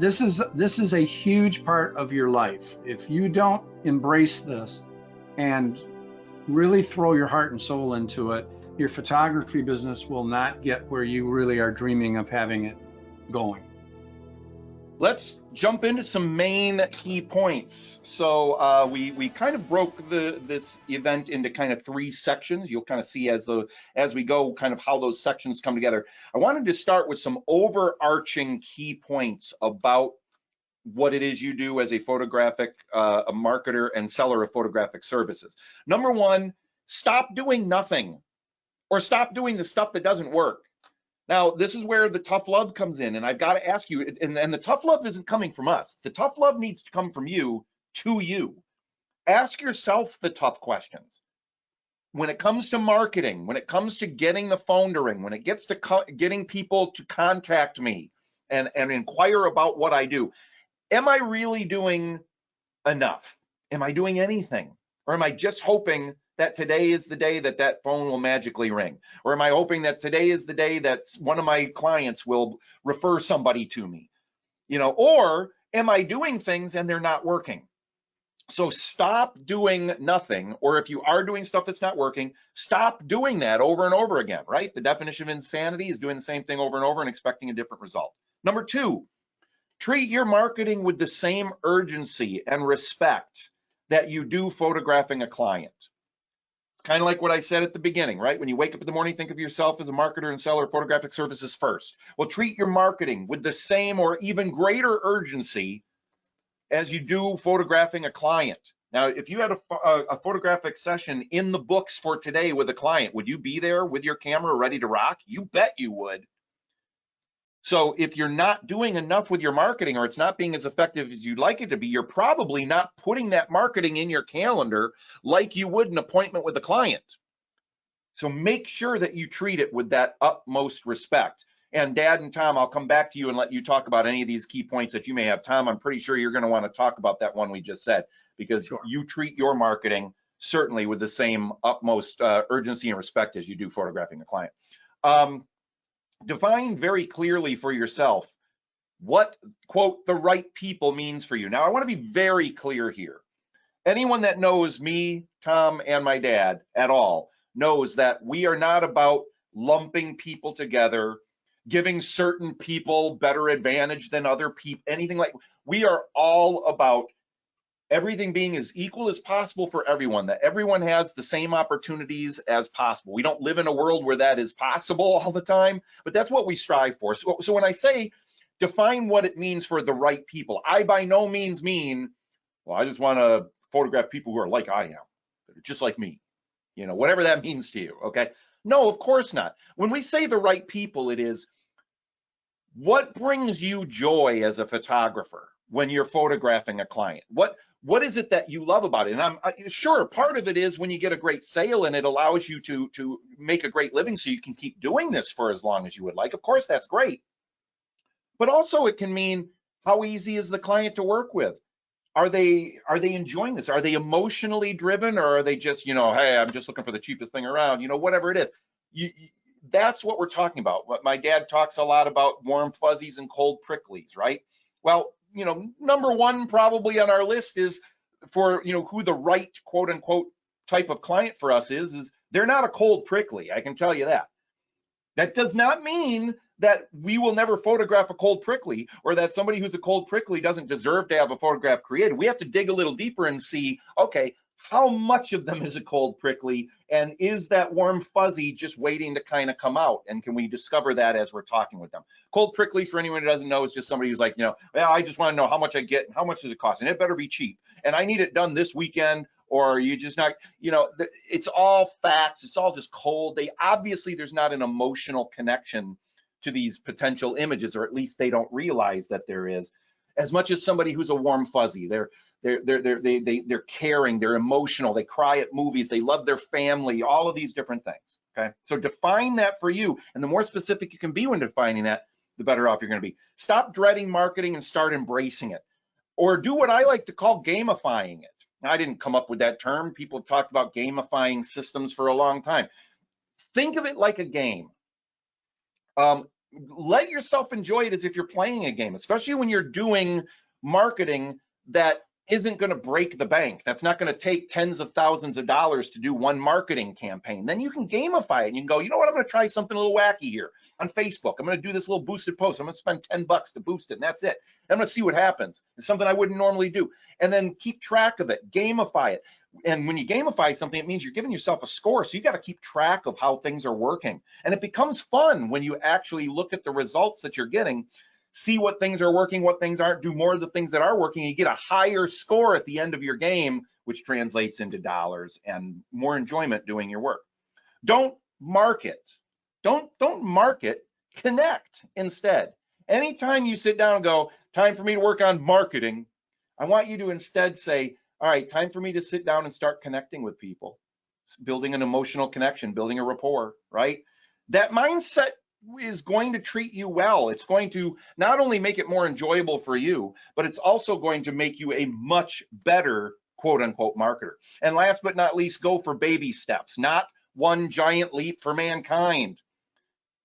this is a huge part of your life. If you don't embrace this and really throw your heart and soul into it, your photography business will not get where you really are dreaming of having it going. Let's jump into some main key points. So we kind of broke this event into kind of 3 sections. You'll kind of see as we go kind of how those sections come together. I wanted to start with some overarching key points about what it is you do as a photographic a marketer and seller of photographic services. Number 1, stop doing nothing, or stop doing the stuff that doesn't work. Now, this is where the tough love comes in, and I've got to ask you, and the tough love isn't coming from us. The tough love needs to come from you to you. Ask yourself the tough questions. When it comes to marketing, when it comes to getting the phone to ring, when it gets to getting people to contact me and inquire about what I do, am I really doing enough? Am I doing anything? Or am I just hoping that today is the day that phone will magically ring? Or am I hoping that today is the day that one of my clients will refer somebody to me? Or am I doing things and they're not working? So stop doing nothing, or if you are doing stuff that's not working, stop doing that over and over again, right? The definition of insanity is doing the same thing over and over and expecting a different result. Number 2, treat your marketing with the same urgency and respect that you do photographing a client. Kind of like what I said at the beginning, right? When you wake up in the morning, think of yourself as a marketer and seller of photographic services first. Well, treat your marketing with the same or even greater urgency as you do photographing a client. Now, if you had a photographic session in the books for today with a client, would you be there with your camera ready to rock? You bet you would. So if you're not doing enough with your marketing, or it's not being as effective as you'd like it to be, you're probably not putting that marketing in your calendar like you would an appointment with a client. So make sure that you treat it with that utmost respect. And Dad and Tom, I'll come back to you and let you talk about any of these key points that you may have. Tom, I'm pretty sure you're going to want to talk about that one we just said, because Sure. You treat your marketing certainly with the same utmost urgency and respect as you do photographing a client. Define very clearly for yourself what, quote, the right people means for you. Now, I want to be very clear here. Anyone that knows me, Tom, and my dad at all knows that we are not about lumping people together, giving certain people better advantage than other people, anything like. We are all about everything being as equal as possible for everyone, that everyone has the same opportunities as possible. We don't live in a world where that is possible all the time, but that's what we strive for. So when I say define what it means for the right people, I by no means mean, well, I just want to photograph people who are like I am, that are just like me, whatever that means to you, okay? No, of course not. When we say the right people, it is what brings you joy as a photographer when you're photographing a client. What is it that you love about it? And I'm sure part of it is when you get a great sale and it allows you to make a great living so you can keep doing this for as long as you would like. Of course, that's great. But also it can mean, how easy is the client to work with? Are they enjoying this? Are they emotionally driven, or are they just, hey, I'm just looking for the cheapest thing around, whatever it is. That's what we're talking about. What my dad talks a lot about, warm fuzzies and cold pricklies, right? Well, number 1 probably on our list is for, who the right quote unquote type of client for us is they're not a cold prickly. I can tell you that. That does not mean that we will never photograph a cold prickly, or that somebody who's a cold prickly doesn't deserve to have a photograph created. We have to dig a little deeper and see, okay, how much of them is a cold prickly, and is that warm fuzzy just waiting to kind of come out? And can we discover that as we're talking with them? Cold prickly, for anyone who doesn't know, is just somebody who's like, well, I just want to know how much I get and how much does it cost, and it better be cheap, and I need it done this weekend, or you just not, it's all facts, it's all just cold. Obviously there's not an emotional connection to these potential images, or at least they don't realize that there is, as much as somebody who's a warm fuzzy. They're caring, they're emotional, they cry at movies, they love their family, all of these different things, okay? So define that for you, and the more specific you can be when defining that, the better off you're gonna be. Stop dreading marketing and start embracing it. Or do what I like to call gamifying it. I didn't come up with that term. People have talked about gamifying systems for a long time. Think of it like a game. let yourself enjoy it as if you're playing a game, especially when you're doing marketing that isn't going to break the bank. That's not going to take tens of thousands of dollars to do one marketing campaign. Then you can gamify it and you can go, you know what, I'm going to try something a little wacky here on Facebook. I'm going to do this little boosted post. I'm going to spend $10 to boost it, and that's it. I'm going to see what happens. It's something I wouldn't normally do. And then keep track of it, gamify it. And when you gamify something, it means you're giving yourself a score. So you got to keep track of how things are working. And it becomes fun when you actually look at the results that you're getting, see what things are working, what things aren't, do more of the things that are working. You get a higher score at the end of your game, which translates into dollars and more enjoyment doing your work. Don't market. Don't market, connect instead. Anytime you sit down and go, time for me to work on marketing, I want you to instead say, all right, time for me to sit down and start connecting with people, building an emotional connection, building a rapport, right? That mindset is going to treat you well. It's going to not only make it more enjoyable for you, but it's also going to make you a much better quote unquote marketer. And last but not least, go for baby steps, not one giant leap for mankind.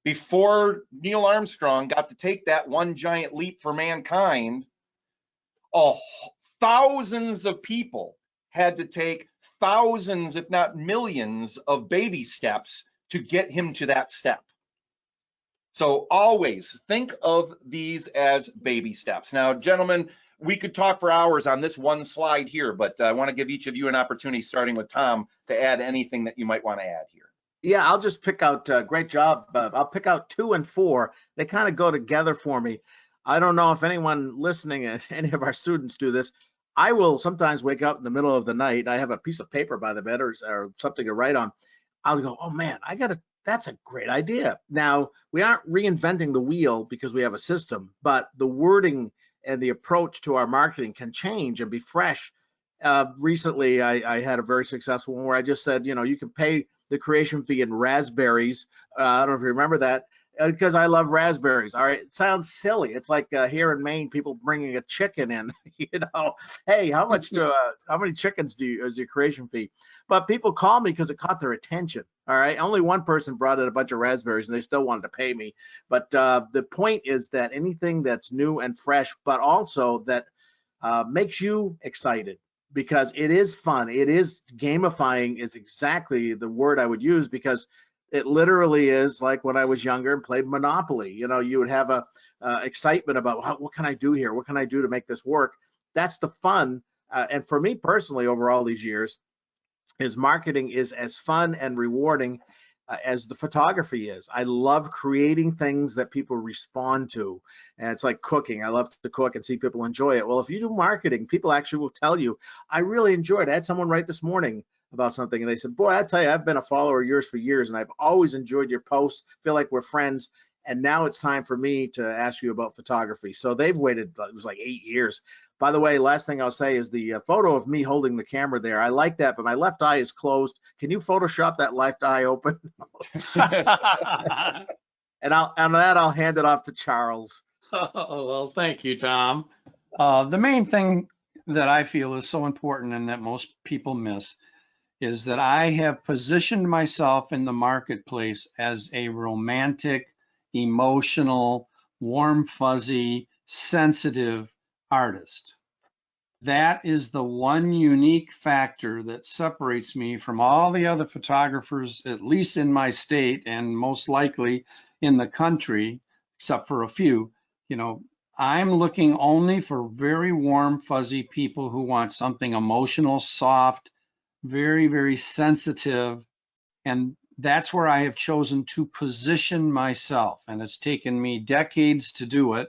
Before Neil Armstrong got to take that one giant leap for mankind, thousands of people had to take thousands, if not millions, of baby steps to get him to that step. So always think of these as baby steps. Now, gentlemen, we could talk for hours on this one slide here, but I want to give each of you an opportunity, starting with Tom, to add anything that you might want to add here. Yeah, I'll just pick out, great job. I'll pick out 2 and 4. They kind of go together for me. I don't know if anyone listening, any of our students do this. I will sometimes wake up in the middle of the night. I have a piece of paper by the bed or something to write on. I'll go, oh man, that's a great idea. Now, we aren't reinventing the wheel because we have a system, but the wording and the approach to our marketing can change and be fresh. Recently, I had a very successful one where I just said, you can pay the creation fee in raspberries. I don't know if you remember that, because I love raspberries. All right, it sounds silly. It's like here in Maine, people bringing a chicken in. Hey, how many chickens is your creation fee? But people call me because it caught their attention. All right, only one person brought in a bunch of raspberries, and they still wanted to pay me. But the point is that anything that's new and fresh, but also that makes you excited, because it is fun. It is gamifying is exactly the word I would use, because it literally is like when I was younger and played Monopoly. You would have a excitement about what can I do here? What can I do to make this work? That's the fun. And for me personally, over all these years, is marketing is as fun and rewarding as the photography is. I love creating things that people respond to. And it's like cooking. I love to cook and see people enjoy it. Well, if you do marketing, people actually will tell you, I really enjoyed it. I had someone write this morning about something, and they said, boy, I tell you, I've been a follower of yours for years, and I've always enjoyed your posts, feel like we're friends, and now it's time for me to ask you about photography. So they've waited, it was like 8 years. By the way, last thing I'll say is the photo of me holding the camera there. I like that, but my left eye is closed. Can you Photoshop that left eye open? And on that, I'll hand it off to Charles. Oh, well, thank you, Tom. The main thing that I feel is so important and that most people miss is that I have positioned myself in the marketplace as a romantic, emotional, warm, fuzzy, sensitive artist. That is the one unique factor that separates me from all the other photographers, at least in my state and most likely in the country, except for a few. I'm looking only for very warm, fuzzy people who want something emotional, soft, very, very sensitive. And that's where I have chosen to position myself. And it's taken me decades to do it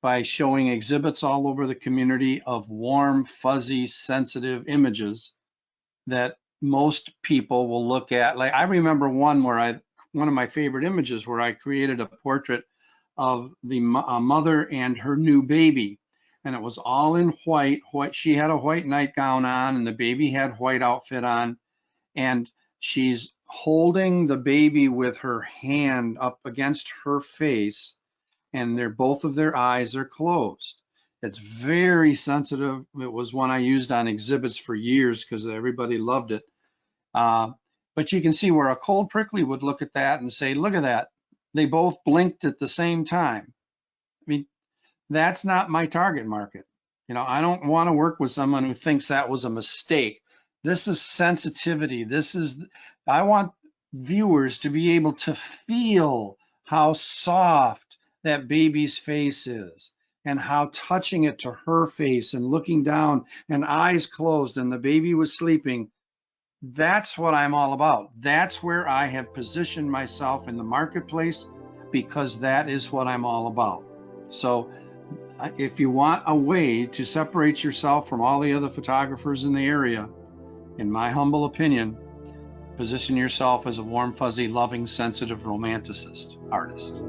by showing exhibits all over the community of warm, fuzzy, sensitive images that most people will look at. Like I remember one of my favorite images where I created a portrait of the mother and her new baby. And it was all in white. She had a white nightgown on and the baby had white outfit on. And she's holding the baby with her hand up against her face, and both of their eyes are closed. It's very sensitive. It was one I used on exhibits for years because everybody loved it. But you can see where a cold prickly would look at that and say, look at that. they both blinked at the same time. I mean, that's not my target market. You know, I don't want to work with someone who thinks that was a mistake. This is sensitivity. I want viewers to be able to feel how soft that baby's face is and how touching it to her face and looking down and eyes closed and the baby was sleeping. That's what I'm all about. That's where I have positioned myself in the marketplace, because that is what I'm all about. So if you want a way to separate yourself from all the other photographers in the area, in my humble opinion, position yourself as a warm, fuzzy, loving, sensitive, romanticist artist.